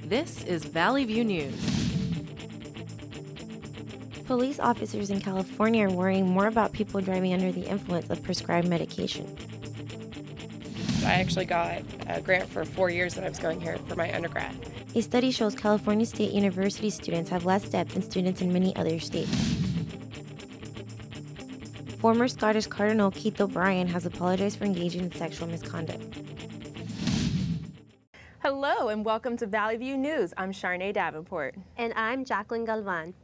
This is Valley View News. Police officers in California are worrying more about people driving under the influence of prescribed medication. I actually got a grant for 4 years that I was going here for my undergrad. A study shows California State University students have less debt than students in many other states. Former Scottish Cardinal Keith O'Brien has apologized for engaging in sexual misconduct. Hello and welcome to Valley View News. I'm Sharnae Davenport. And I'm Jacqueline Galvan.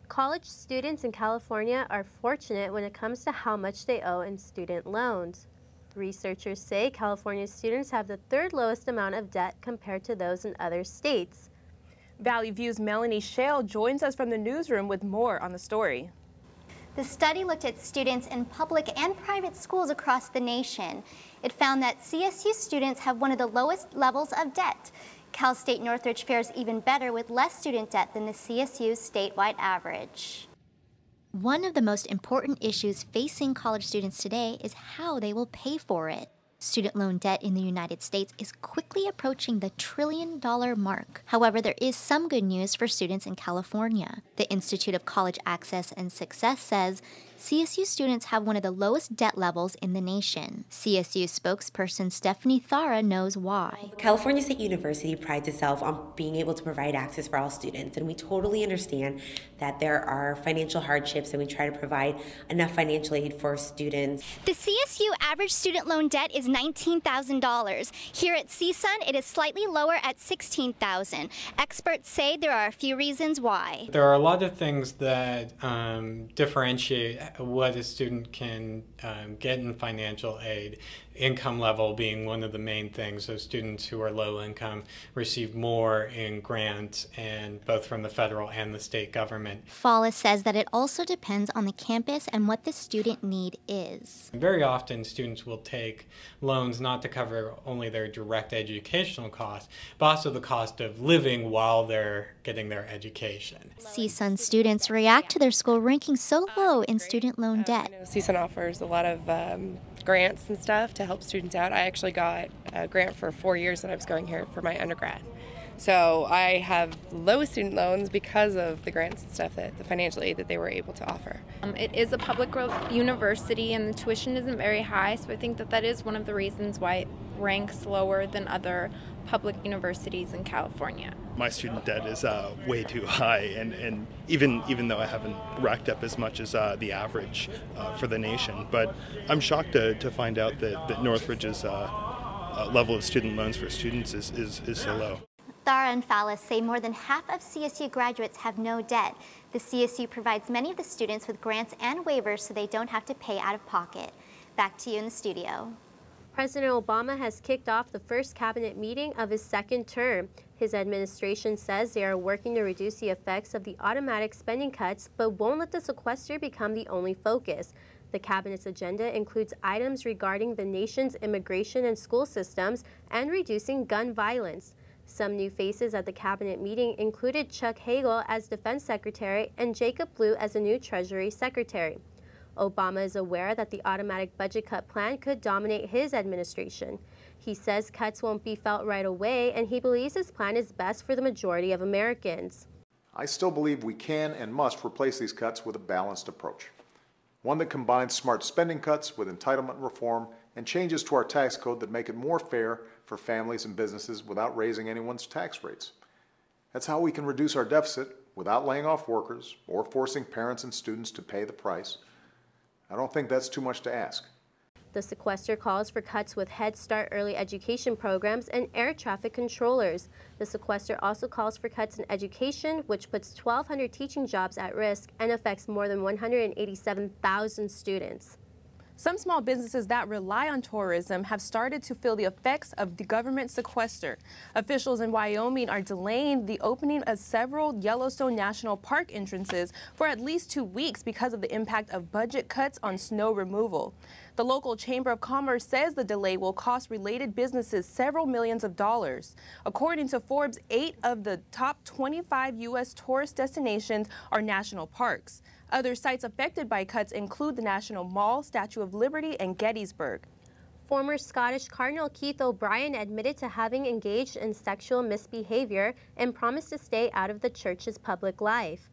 College students in California are fortunate when it comes to how much they owe in student loans. Researchers say California students have the third lowest amount of debt compared to those in other states. Valley View's Melanie Shale joins us from the newsroom with more on the story. The study looked at students in public and private schools across the nation. It found that CSU students have one of the lowest levels of debt. Cal State Northridge fares even better with less student debt than the CSU statewide average. One of the most important issues facing college students today is how they will pay for it. Student loan debt in the United States is quickly approaching the $1 trillion mark. However, there is some good news for students in California. The Institute of College Access and Success says CSU students have one of the lowest debt levels in the nation. CSU spokesperson Stephanie Thara knows why. California State University prides itself on being able to provide access for all students, and we totally understand that there are financial hardships, and we try to provide enough financial aid for students. The CSU average student loan debt is $19,000. Here at CSUN, it is slightly lower at $16,000. Experts say there are a few reasons why. There are a lot of things that differentiate what a student can get in financial aid, income level being one of the main things. So students who are low income receive more in grants, and both from the federal and the state government. Fala says that it also depends on the campus and what the student need is. Very often students will take loans not to cover only their direct educational costs, but also the cost of living while they're getting their education. CSUN students react to their school ranking so low in student loan debt. CSUN offers a lot of grants and stuff to help students out. I actually got a grant for 4 years that I was going here for my undergrad. So I have low student loans because of the grants and stuff, that the financial aid that they were able to offer. It is a public university and the tuition isn't very high, so I think that is one of the reasons why it ranks lower than other public universities in California. My student debt is way too high, and even though I haven't racked up as much as the average for the nation, but I'm shocked to find out that Northridge's level of student loans for students is so low. Thara and Fallis say more than half of CSU graduates have no debt. The CSU provides many of the students with grants and waivers so they don't have to pay out of pocket. Back to you in the studio. President Obama has kicked off the first cabinet meeting of his second term. His administration says they are working to reduce the effects of the automatic spending cuts, but won't let the sequester become the only focus. The cabinet's agenda includes items regarding the nation's immigration and school systems and reducing gun violence. Some new faces at the cabinet meeting included Chuck Hagel as Defense Secretary and Jacob Lew as the new Treasury Secretary. Obama is aware that the automatic budget cut plan could dominate his administration. He says cuts won't be felt right away, and he believes his plan is best for the majority of Americans. I still believe we can and must replace these cuts with a balanced approach. One that combines smart spending cuts with entitlement reform and changes to our tax code that make it more fair for families and businesses without raising anyone's tax rates. That's how we can reduce our deficit without laying off workers or forcing parents and students to pay the price. I don't think that's too much to ask. The sequester calls for cuts with Head Start early education programs and air traffic controllers. The sequester also calls for cuts in education, which puts 1,200 teaching jobs at risk and affects more than 187,000 students. Some small businesses that rely on tourism have started to feel the effects of the government sequester. Officials in Wyoming are delaying the opening of several Yellowstone National Park entrances for at least 2 weeks because of the impact of budget cuts on snow removal. The local Chamber of Commerce says the delay will cost related businesses several millions of dollars. According to Forbes, 8 of the top 25 U.S. tourist destinations are national parks. Other sites affected by cuts include the National Mall, Statue of Liberty, and Gettysburg. Former Scottish Cardinal Keith O'Brien admitted to having engaged in sexual misbehavior and promised to stay out of the church's public life.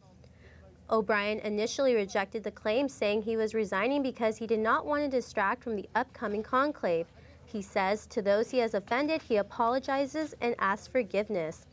O'Brien initially rejected the claim, saying he was resigning because he did not want to distract from the upcoming conclave. He says to those he has offended, he apologizes and asks forgiveness.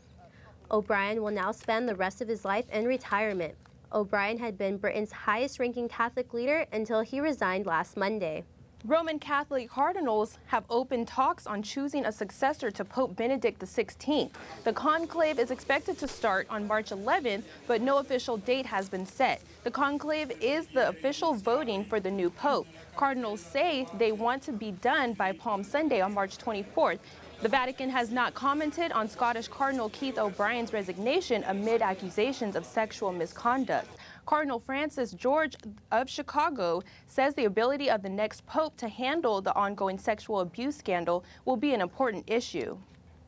O'Brien will now spend the rest of his life in retirement. O'Brien had been Britain's highest-ranking Catholic leader until he resigned last Monday. Roman Catholic cardinals have opened talks on choosing a successor to Pope Benedict XVI. The conclave is expected to start on March 11th, but no official date has been set. The conclave is the official voting for the new pope. Cardinals say they want to be done by Palm Sunday on March 24th. The Vatican has not commented on Scottish Cardinal Keith O'Brien's resignation amid accusations of sexual misconduct. Cardinal Francis George of Chicago says the ability of the next pope to handle the ongoing sexual abuse scandal will be an important issue.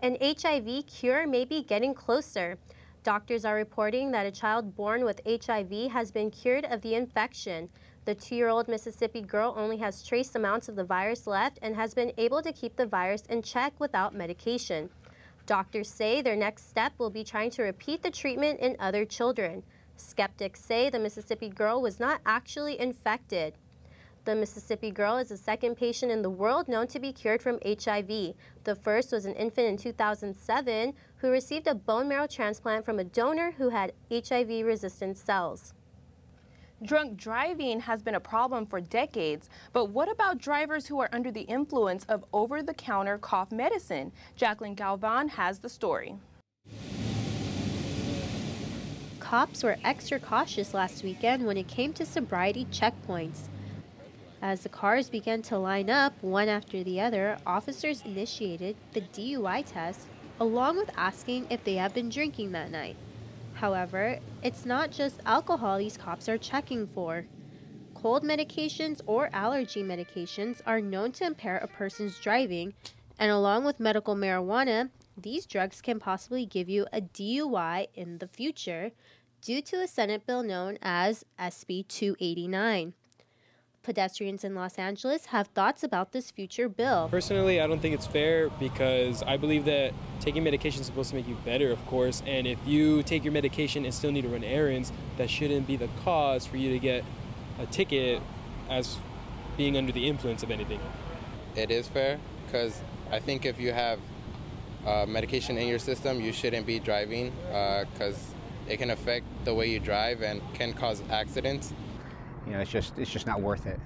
An HIV cure may be getting closer. Doctors are reporting that a child born with HIV has been cured of the infection. The 2-year-old Mississippi girl only has trace amounts of the virus left and has been able to keep the virus in check without medication. Doctors say their next step will be trying to repeat the treatment in other children. Skeptics say the Mississippi girl was not actually infected. The Mississippi girl is the second patient in the world known to be cured from HIV. The first was an infant in 2007 who received a bone marrow transplant from a donor who had HIV-resistant cells. Drunk driving has been a problem for decades, but what about drivers who are under the influence of over-the-counter cough medicine? Jacqueline Galvan has the story. Cops were extra cautious last weekend when it came to sobriety checkpoints. As the cars began to line up one after the other, officers initiated the DUI test, along with asking if they have been drinking that night. However, it's not just alcohol these cops are checking for. Cold medications or allergy medications are known to impair a person's driving, and along with medical marijuana, these drugs can possibly give you a DUI in the future due to a Senate bill known as SB 289. Pedestrians in Los Angeles have thoughts about this future bill. Personally, I don't think it's fair because I believe that taking medication is supposed to make you better, of course, and if you take your medication and still need to run errands, that shouldn't be the cause for you to get a ticket as being under the influence of anything. It is fair because I think if you have medication in your system, you shouldn't be driving because it can affect the way you drive and can cause accidents. You know, it's just not worth it.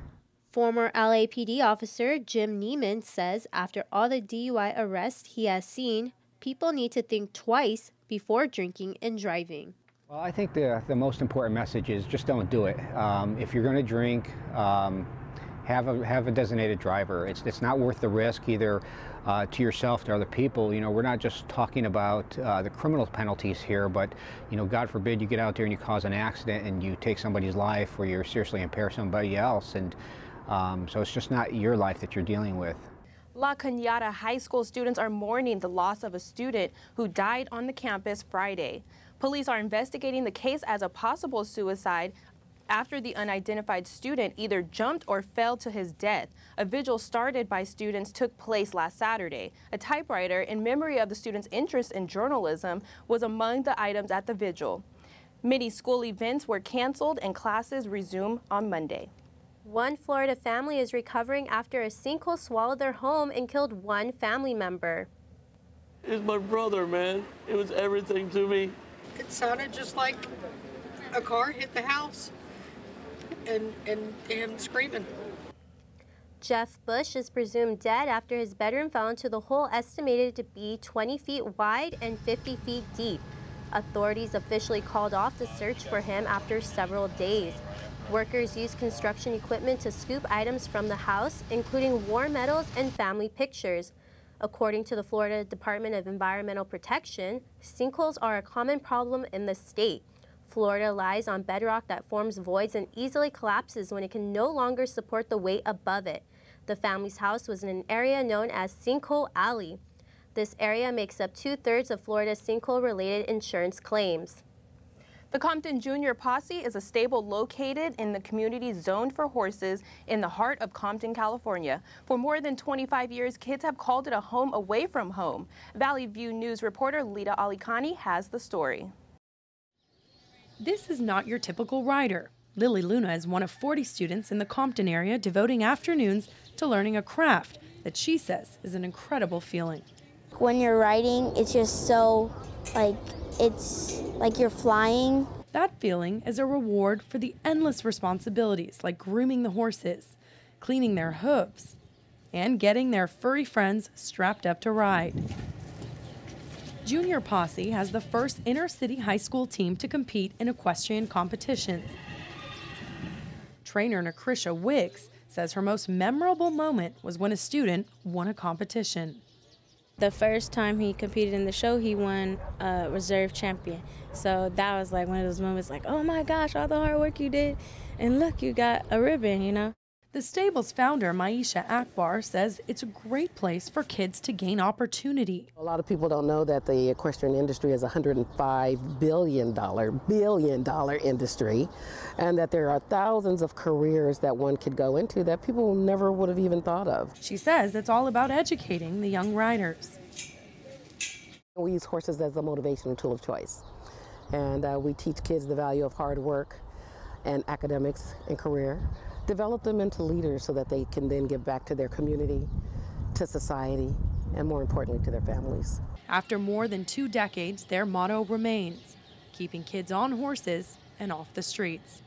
Former LAPD officer Jim Neiman says after all the DUI arrests he has seen, people need to think twice before drinking and driving. Well, I think the most important message is just don't do it. If you're going to drink, have a designated driver. It's not worth the risk either to yourself, to other people. You know, we're not just talking about the criminal penalties here, but, you know, God forbid you get out there and you cause an accident and you take somebody's life or you seriously impair somebody else. And so it's just not your life that you're dealing with. La Cañada High School students are mourning the loss of a student who died on the campus Friday. Police are investigating the case as a possible suicide after the unidentified student either jumped or fell to his death. A vigil started by students took place last Saturday. A typewriter in memory of the student's interest in journalism was among the items at the vigil. Many school events were canceled and classes resumed on Monday. One Florida family is recovering after a sinkhole swallowed their home and killed one family member. It's my brother, man. It was everything to me. It sounded just like a car hit the house. And him screaming. Jeff Bush is presumed dead after his bedroom fell into the hole estimated to be 20 feet wide and 50 feet deep. Authorities officially called off the search for him after several days. Workers used construction equipment to scoop items from the house, including war medals and family pictures. According to the Florida Department of Environmental Protection, sinkholes are a common problem in the state. Florida lies on bedrock that forms voids and easily collapses when it can no longer support the weight above it. The family's house was in an area known as Sinkhole Alley. This area makes up 2/3 of Florida's sinkhole-related insurance claims. The Compton Jr Posse is a stable located in the community zoned for horses in the heart of Compton, California. For more than 25 years, kids have called it a home away from home. Valley View News reporter Lita Alikani has the story. This is not your typical rider. Lily Luna is one of 40 students in the Compton area devoting afternoons to learning a craft that she says is an incredible feeling. When you're riding, it's just so, it's like you're flying. That feeling is a reward for the endless responsibilities like grooming the horses, cleaning their hooves, and getting their furry friends strapped up to ride. Junior Posse has the first inner-city high school team to compete in equestrian competitions. Trainer Nakrisha Wicks says her most memorable moment was when a student won a competition. The first time he competed in the show, he won reserve champion. So that was like one of those moments like, oh my gosh, all the hard work you did, and look, you got a ribbon, you know? The stable's founder, Maisha Akbar, says it's a great place for kids to gain opportunity. A lot of people don't know that the equestrian industry is a $105 billion industry, and that there are thousands of careers that one could go into that people never would have even thought of. She says it's all about educating the young riders. We use horses as a motivational tool of choice, and we teach kids the value of hard work and academics and career. Develop them into leaders so that they can then give back to their community, to society, and more importantly to their families. After more than 2 decades, their motto remains, keeping kids on horses and off the streets.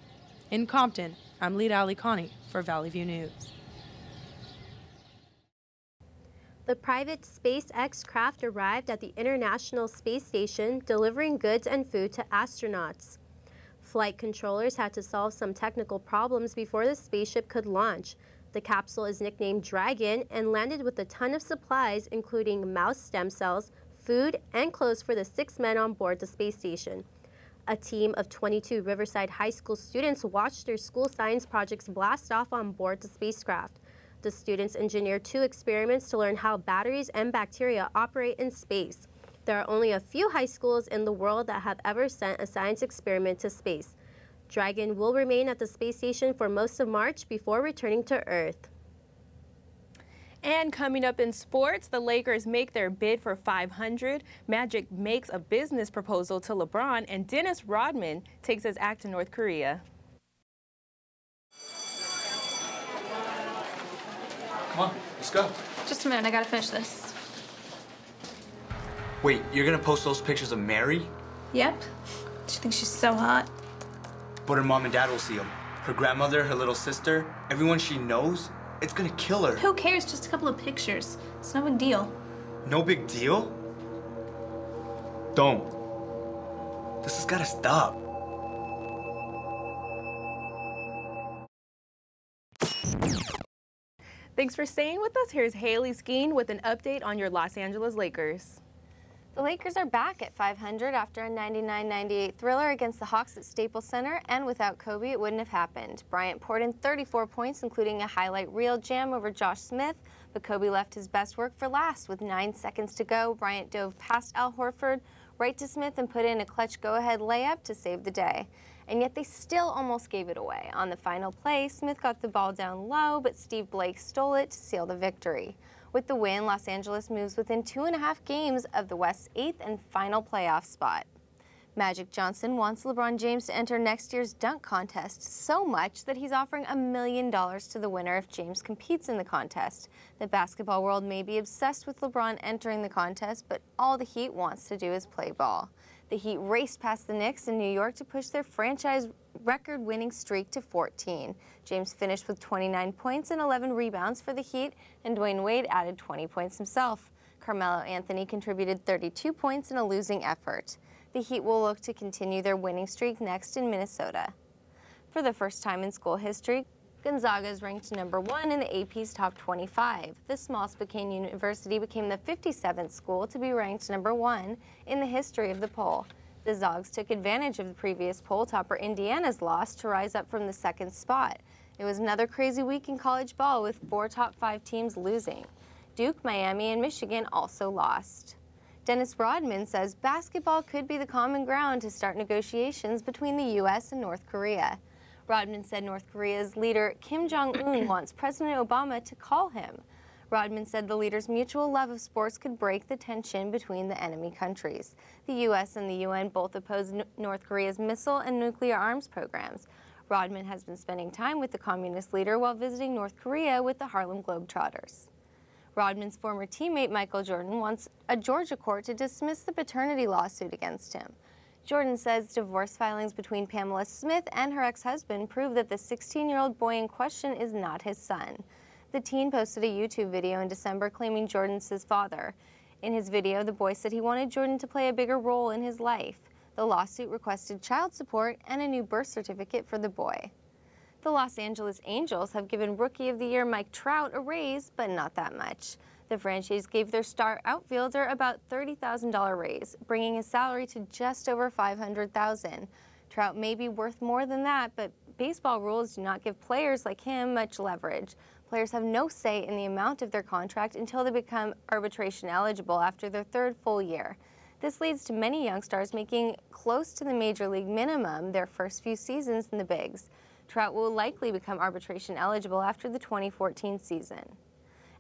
In Compton, I'm Lita Alikani for Valley View News. The private SpaceX craft arrived at the International Space Station, delivering goods and food to astronauts. Flight controllers had to solve some technical problems before the spaceship could launch. The capsule is nicknamed Dragon and landed with a ton of supplies, including mouse stem cells, food, and clothes for the 6 men on board the space station. A team of 22 Riverside High School students watched their school science projects blast off on board the spacecraft. The students engineered 2 experiments to learn how batteries and bacteria operate in space. There are only a few high schools in the world that have ever sent a science experiment to space. Dragon will remain at the space station for most of March before returning to Earth. And coming up in sports, the Lakers make their bid for $500. Magic makes a business proposal to LeBron, and Dennis Rodman takes his act to North Korea. Come on, let's go. Just a minute, I gotta finish this. Wait, you're gonna post those pictures of Mary? Yep. She thinks she's so hot. But her mom and dad will see them. Her grandmother, her little sister, everyone she knows, it's gonna kill her. Who cares? Just a couple of pictures. It's no big deal. No big deal? Don't. This has gotta stop. Thanks for staying with us. Here's Haley Skeen with an update on your Los Angeles Lakers. The Lakers are back at 500 after a 99-98 thriller against the Hawks at Staples Center, and without Kobe, it wouldn't have happened. Bryant poured in 34 points, including a highlight reel jam over Josh Smith, but Kobe left his best work for last. With 9 seconds to go, Bryant dove past Al Horford, right to Smith, and put in a clutch go-ahead layup to save the day. And yet they still almost gave it away. On the final play, Smith got the ball down low, but Steve Blake stole it to seal the victory. With the win, Los Angeles moves within 2.5 games of the West's 8th and final playoff spot. Magic Johnson wants LeBron James to enter next year's dunk contest so much that he's offering $1 million to the winner if James competes in the contest. The basketball world may be obsessed with LeBron entering the contest, but all the Heat wants to do is play ball. The Heat raced past the Knicks in New York to push their franchise record-winning streak to 14. James finished with 29 points and 11 rebounds for the Heat, and Dwayne Wade added 20 points himself. Carmelo Anthony contributed 32 points in a losing effort. The Heat will look to continue their winning streak next in Minnesota. For the first time in school history, Gonzaga is ranked #1 in the AP's top 25. The small Spokane University became the 57th school to be ranked #1 in the history of the poll. The Zogs took advantage of the previous poll topper Indiana's loss to rise up from the 2nd spot. It was another crazy week in college ball with 4 top 5 teams losing. Duke, Miami, and Michigan also lost. Dennis Rodman says basketball could be the common ground to start negotiations between the U.S. and North Korea. Rodman said North Korea's leader Kim Jong-un wants President Obama to call him. Rodman said the leaders' mutual love of sports could break the tension between the enemy countries. The U.S. and the UN both oppose North Korea's missile and nuclear arms programs. Rodman has been spending time with the communist leader while visiting North Korea with the Harlem Globetrotters. Rodman's former teammate Michael Jordan wants a Georgia court to dismiss the paternity lawsuit against him. Jordan says divorce filings between Pamela Smith and her ex-husband prove that the 16-year-old boy in question is not his son. The teen posted a YouTube video in December claiming Jordan's his father. In his video, the boy said he wanted Jordan to play a bigger role in his life. The lawsuit requested child support and a new birth certificate for the boy. The Los Angeles Angels have given Rookie of the Year Mike Trout a raise, but not that much. The franchise gave their star outfielder about $30,000 raise, bringing his salary to just over $500,000. Trout may be worth more than that, but baseball rules do not give players like him much leverage. Players have no say in the amount of their contract until they become arbitration eligible after their third full year. This leads to many young stars making close to the major league minimum their first few seasons in the bigs. Trout will likely become arbitration eligible after the 2014 season.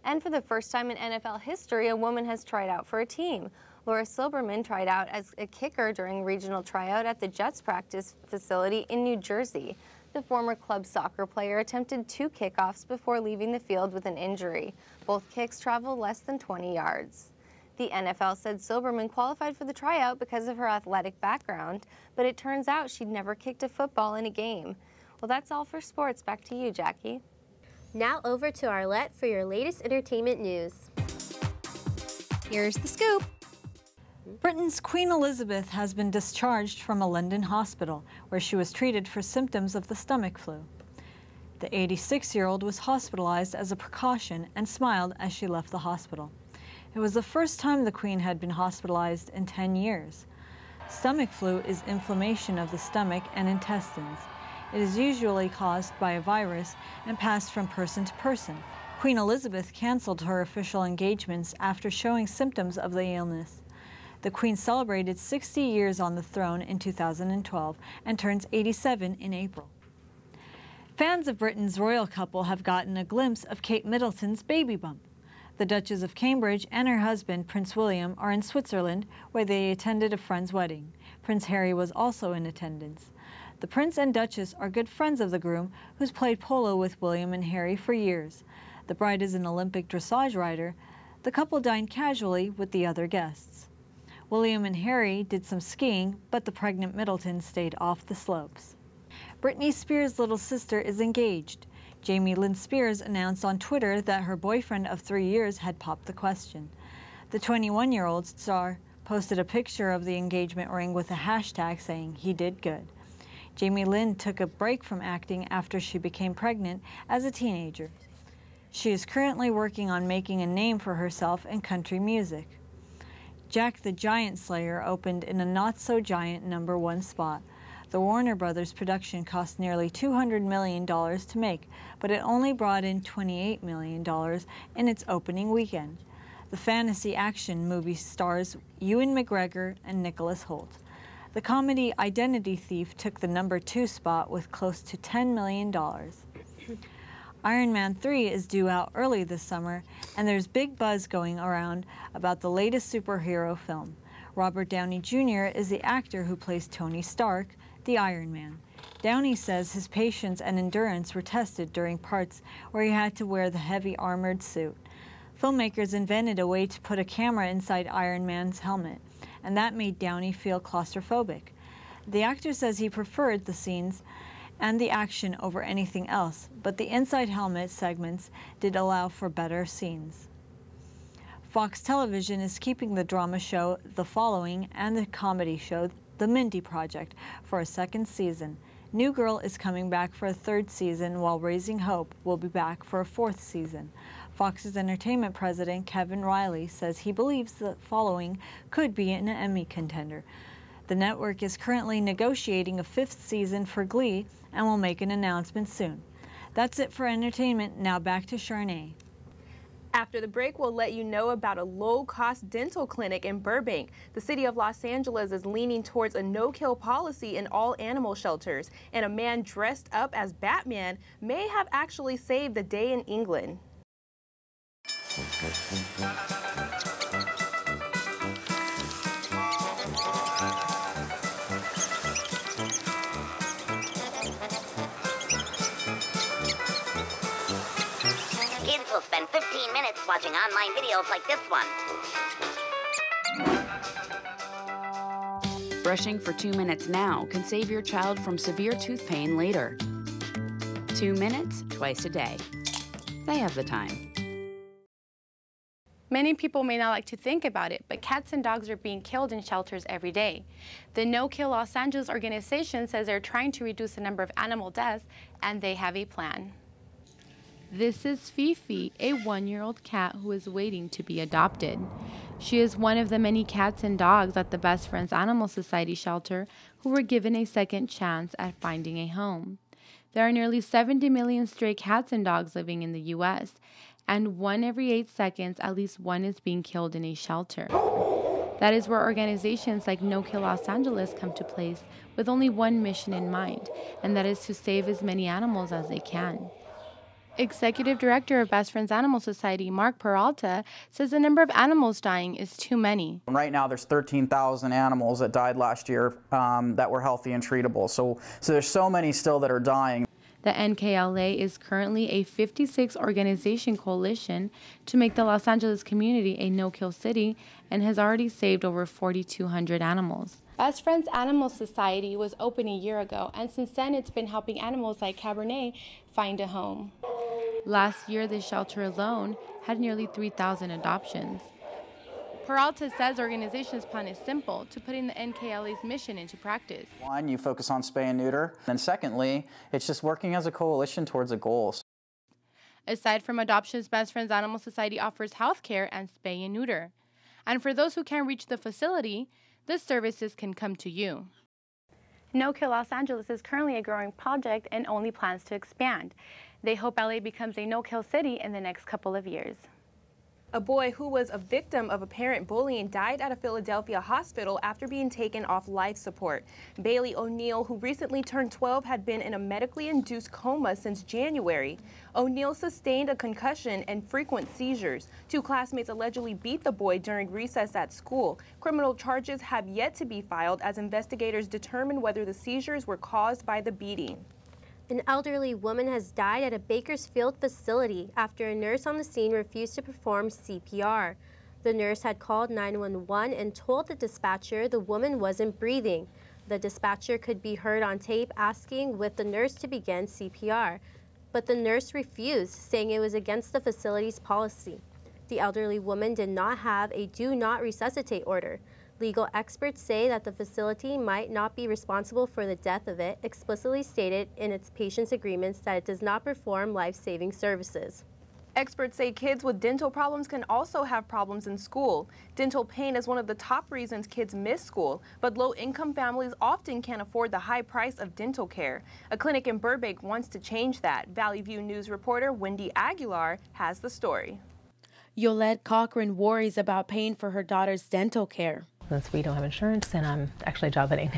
And for the first time in NFL history, a woman has tried out for a team. Laura Silberman tried out as a kicker during regional tryout at the Jets practice facility in New Jersey. The former club soccer player attempted 2 kickoffs before leaving the field with an injury. Both kicks traveled less than 20 yards. The NFL said Silberman qualified for the tryout because of her athletic background, but it turns out she'd never kicked a football in a game. Well, that's all for sports. Back to you, Jackie. Now over to Arlette for your latest entertainment news. Here's the scoop. Britain's Queen Elizabeth has been discharged from a London hospital where she was treated for symptoms of the stomach flu. The 86-year-old was hospitalized as a precaution and smiled as she left the hospital. It was the first time the Queen had been hospitalized in 10 years. Stomach flu is inflammation of the stomach and intestines. It is usually caused by a virus and passed from person to person. Queen Elizabeth canceled her official engagements after showing symptoms of the illness. The Queen celebrated 60 years on the throne in 2012 and turns 87 in April. Fans of Britain's royal couple have gotten a glimpse of Kate Middleton's baby bump. The Duchess of Cambridge and her husband, Prince William, are in Switzerland, where they attended a friend's wedding. Prince Harry was also in attendance. The Prince and Duchess are good friends of the groom, who's played polo with William and Harry for years. The bride is an Olympic dressage rider. The couple dined casually with the other guests. William and Harry did some skiing, but the pregnant Middleton stayed off the slopes. Britney Spears' little sister is engaged. Jamie Lynn Spears announced on Twitter that her boyfriend of 3 years had popped the question. The 21-year-old star posted a picture of the engagement ring with a hashtag saying, "He did good." Jamie Lynn took a break from acting after she became pregnant as a teenager. She is currently working on making a name for herself in country music. Jack the Giant Slayer opened in a not-so-giant #1 spot. The Warner Brothers production cost nearly $200 million to make, but it only brought in $28 million in its opening weekend. The fantasy action movie stars Ewan McGregor and Nicholas Hoult. The comedy Identity Thief took the #2 spot with close to $10 million. Iron Man 3 is due out early this summer, and there's big buzz going around about the latest superhero film. Robert Downey Jr. is the actor who plays Tony Stark, the Iron Man. Downey says his patience and endurance were tested during parts where he had to wear the heavy armored suit. Filmmakers invented a way to put a camera inside Iron Man's helmet, and that made Downey feel claustrophobic. The actor says he preferred the scenes and the action over anything else, but the inside helmet segments did allow for better scenes. Fox Television is keeping the drama show The Following and the comedy show The Mindy Project for a second season. New Girl is coming back for a third season, while Raising Hope will be back for a fourth season. Fox's entertainment president, Kevin Riley, says he believes The Following could be an Emmy contender. The network is currently negotiating a fifth season for Glee and will make an announcement soon. That's it for entertainment. Now back to Charnay. After the break, we'll let you know about a low-cost dental clinic in Burbank. The city of Los Angeles is leaning towards a no-kill policy in all animal shelters, and a man dressed up as Batman may have actually saved the day in England. Kids will spend 15 minutes watching online videos like this one. Brushing for 2 minutes now can save your child from severe tooth pain later. 2 minutes twice a day. They have the time. Many people may not like to think about it, but cats and dogs are being killed in shelters every day. The No Kill Los Angeles organization says they're trying to reduce the number of animal deaths, and they have a plan. This is Fifi, a 1-year-old cat who is waiting to be adopted. She is one of the many cats and dogs at the Best Friends Animal Society shelter who were given a second chance at finding a home. There are nearly 70 million stray cats and dogs living in the U.S., and 1 every 8 seconds, at least one is being killed in a shelter. That is where organizations like No Kill Los Angeles come to place with only one mission in mind, and that is to save as many animals as they can. Executive Director of Best Friends Animal Society, Mark Peralta, says the number of animals dying is too many. Right now there's 13,000 animals that died last year that were healthy and treatable. So there's so many still that are dying. The NKLA is currently a 56 organization coalition to make the Los Angeles community a no-kill city and has already saved over 4,200 animals. Best Friends Animal Society was open a year ago, and since then it's been helping animals like Cabernet find a home. Last year, the shelter alone had nearly 3,000 adoptions. Peralta says the organization's plan is simple to putting the NKLA's mission into practice. One, you focus on spay and neuter. And secondly, it's just working as a coalition towards a goal. Aside from adoptions, Best Friends Animal Society offers health care and spay and neuter. And for those who can't reach the facility, the services can come to you. No Kill Los Angeles is currently a growing project and only plans to expand. They hope LA becomes a no-kill city in the next couple of years. A boy who was a victim of apparent bullying died at a Philadelphia hospital after being taken off life support. Bailey O'Neill, who recently turned 12, had been in a medically induced coma since January. O'Neill sustained a concussion and frequent seizures. 2 classmates allegedly beat the boy during recess at school. Criminal charges have yet to be filed as investigators determine whether the seizures were caused by the beating. An elderly woman has died at a Bakersfield facility after a nurse on the scene refused to perform CPR. The nurse had called 911 and told the dispatcher the woman wasn't breathing. The dispatcher could be heard on tape asking with the nurse to begin CPR, but the nurse refused, saying it was against the facility's policy. The elderly woman did not have a do not resuscitate order. Legal experts say that the facility might not be responsible for the death of it, explicitly stated in its patient's agreements that it does not perform life-saving services. Experts say kids with dental problems can also have problems in school. Dental pain is one of the top reasons kids miss school, but low-income families often can't afford the high price of dental care. A clinic in Burbank wants to change that. Valley View News reporter Wendy Aguilar has the story. Yolette Cochran worries about paying for her daughter's dental care. Since we don't have insurance, and I'm actually job hunting.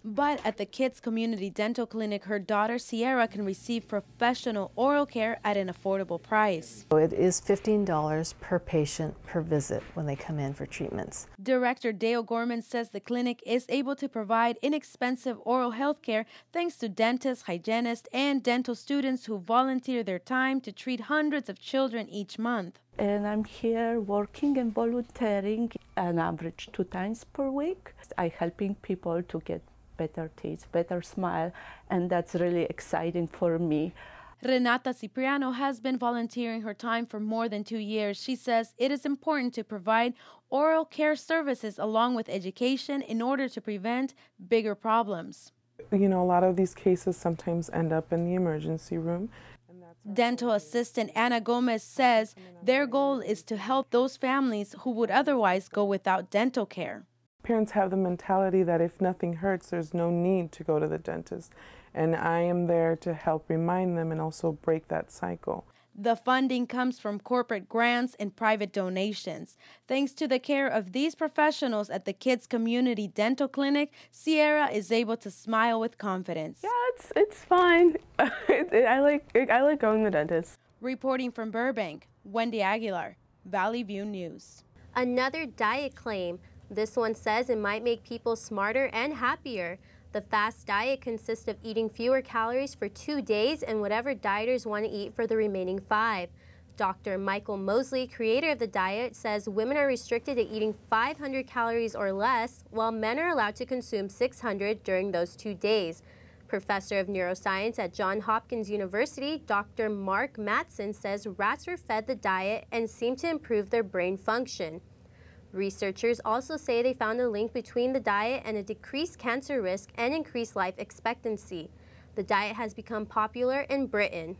But at the Kids Community Dental Clinic, her daughter Sierra can receive professional oral care at an affordable price. So it is $15 per patient per visit when they come in for treatments. Director Dale Gorman says the clinic is able to provide inexpensive oral health care thanks to dentists, hygienists, and dental students who volunteer their time to treat hundreds of children each month. And I'm here working and volunteering an average 2 times per week. I'm helping people to get better teeth, better smile, and that's really exciting for me. Renata Cipriano has been volunteering her time for more than 2 years. She says it is important to provide oral care services along with education in order to prevent bigger problems. You know, a lot of these cases sometimes end up in the emergency room. Dental assistant Anna Gomez says their goal is to help those families who would otherwise go without dental care. Parents have the mentality that if nothing hurts, there's no need to go to the dentist. And I am there to help remind them and also break that cycle. The funding comes from corporate grants and private donations. Thanks to the care of these professionals at the Kids Community Dental Clinic, Sierra is able to smile with confidence. Yeah, it's fine. I like going to the dentist. Reporting from Burbank, Wendy Aguilar, Valley View News. Another diet claim. This one says it might make people smarter and happier. The fast diet consists of eating fewer calories for 2 days and whatever dieters want to eat for the remaining 5. Dr. Michael Mosley, creator of the diet, says women are restricted to eating 500 calories or less, while men are allowed to consume 600 during those 2 days. Professor of neuroscience at Johns Hopkins University, Dr. Mark Mattson, says rats were fed the diet and seemed to improve their brain function. Researchers also say they found a link between the diet and a decreased cancer risk and increased life expectancy. The diet has become popular in Britain.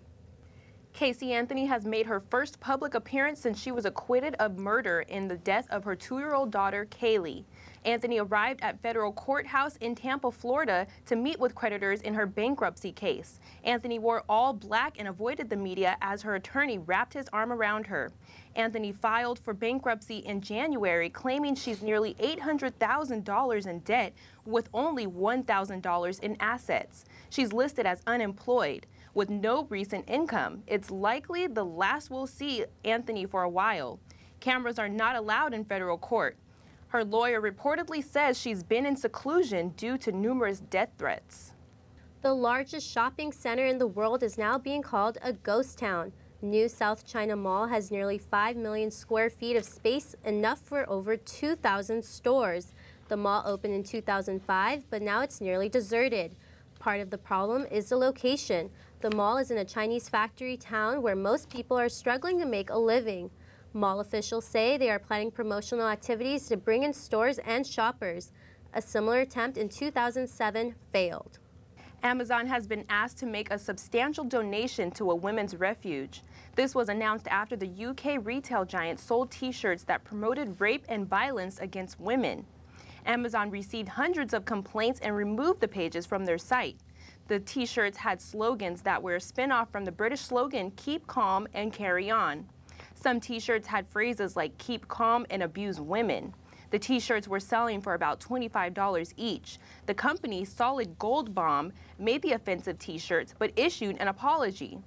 Casey Anthony has made her first public appearance since she was acquitted of murder in the death of her 2-year-old daughter, Kaylee. Anthony arrived at federal courthouse in Tampa, Florida, to meet with creditors in her bankruptcy case. Anthony wore all black and avoided the media as her attorney wrapped his arm around her. Anthony filed for bankruptcy in January, claiming she's nearly $800,000 in debt with only $1,000 in assets. She's listed as unemployed with no recent income. It's likely the last we'll see Anthony for a while. Cameras are not allowed in federal court. Her lawyer reportedly says she's been in seclusion due to numerous death threats. The largest shopping center in the world is now being called a ghost town. New South China Mall has nearly 5 million square feet of space, enough for over 2,000 stores. The mall opened in 2005, but now it's nearly deserted. Part of the problem is the location. The mall is in a Chinese factory town where most people are struggling to make a living. Mall officials say they are planning promotional activities to bring in stores and shoppers. A similar attempt in 2007 failed. Amazon has been asked to make a substantial donation to a women's refuge. This was announced after the UK retail giant sold T-shirts that promoted rape and violence against women. Amazon received hundreds of complaints and removed the pages from their site. The T-shirts had slogans that were a spin-off from the British slogan, "Keep calm and carry on." Some T-shirts had phrases like "keep calm and abuse women." The T-shirts were selling for about $25 each. The company, Solid Gold Bomb, made the offensive T-shirts but issued an apology.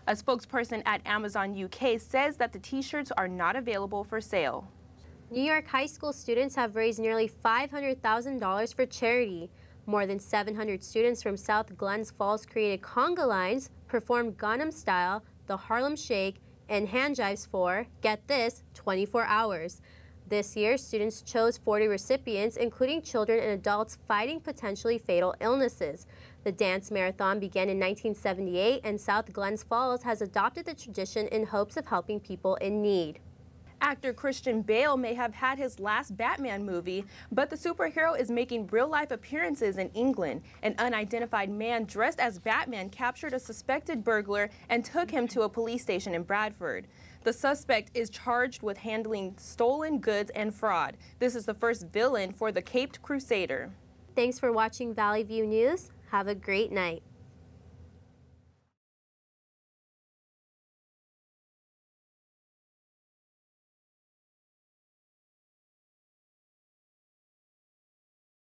A spokesperson at Amazon UK says that the T-shirts are not available for sale. New York high school students have raised nearly $500,000 for charity. More than 700 students from South Glens Falls created conga lines, performed Gangnam Style, the Harlem Shake, and hand jives for, get this, 24 hours. This year, students chose 40 recipients, including children and adults fighting potentially fatal illnesses. The dance marathon began in 1978, and South Glens Falls has adopted the tradition in hopes of helping people in need. Actor Christian Bale may have had his last Batman movie, but the superhero is making real-life appearances in England. An unidentified man dressed as Batman captured a suspected burglar and took him to a police station in Bradford. The suspect is charged with handling stolen goods and fraud. This is the first villain for the Caped Crusader. Thanks for watching Valley View News. Have a great night.